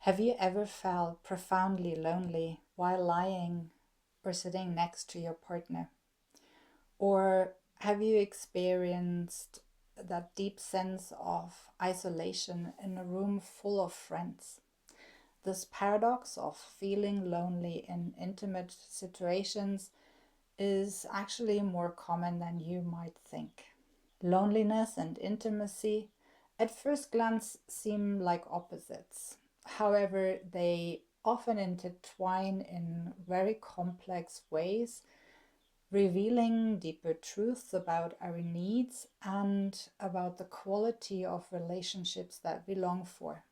Have you ever felt profoundly lonely while lying or sitting next to your partner? Or have you experienced that deep sense of isolation in a room full of friends? This paradox of feeling lonely in intimate situations is actually more common than you might think. Loneliness and intimacy at first glance seem like opposites. However, they often intertwine in very complex ways, revealing deeper truths about our needs and about the quality of relationships that we long for.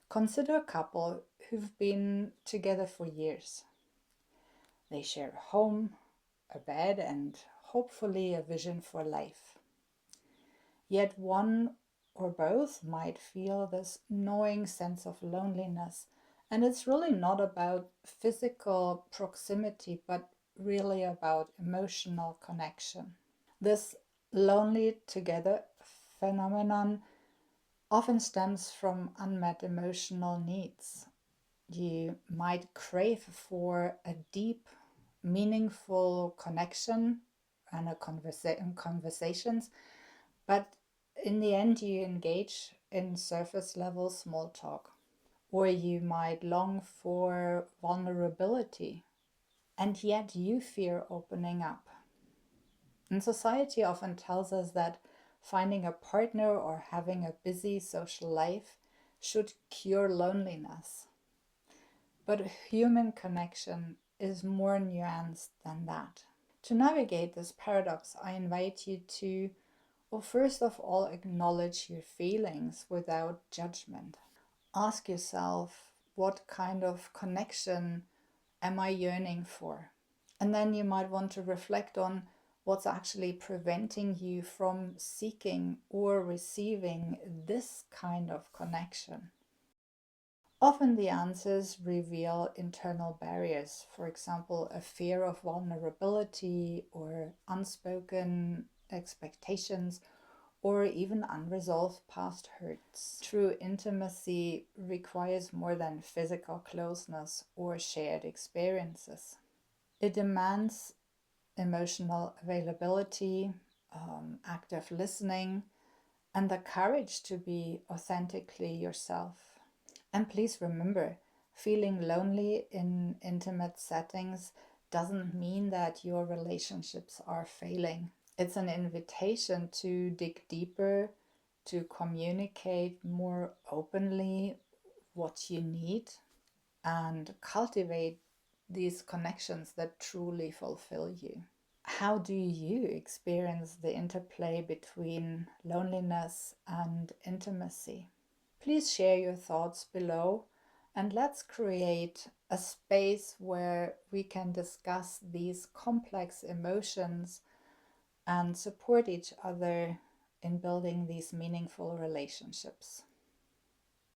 Consider a couple who've been together for years. They share a home, a bed, and hopefully a vision for life. Yet one or both might feel this gnawing sense of loneliness. And it's really not about physical proximity, but really about emotional connection. This lonely together phenomenon often stems from unmet emotional needs. You might crave for a deep, meaningful connection and conversations, but in the end, you engage in surface level small talk. Or you might long for vulnerability, and yet you fear opening up. And society often tells us that finding a partner or having a busy social life should cure loneliness. But human connection is more nuanced than that. To navigate this paradox, I invite you to, well, first of all, acknowledge your feelings without judgment. Ask yourself, what kind of connection am I yearning for? And then you might want to reflect on what's actually preventing you from seeking or receiving this kind of connection. Often the answers reveal internal barriers, for example, a fear of vulnerability or unspoken expectations or even unresolved past hurts. True intimacy requires more than physical closeness or shared experiences. It demands emotional availability, active listening, and the courage to be authentically yourself. And please remember, feeling lonely in intimate settings doesn't mean that your relationships are failing. It's an invitation to dig deeper, to communicate more openly what you need, and cultivate these connections that truly fulfill you. How do you experience the interplay between loneliness and intimacy? Please share your thoughts below, and let's create a space where we can discuss these complex emotions and support each other in building these meaningful relationships.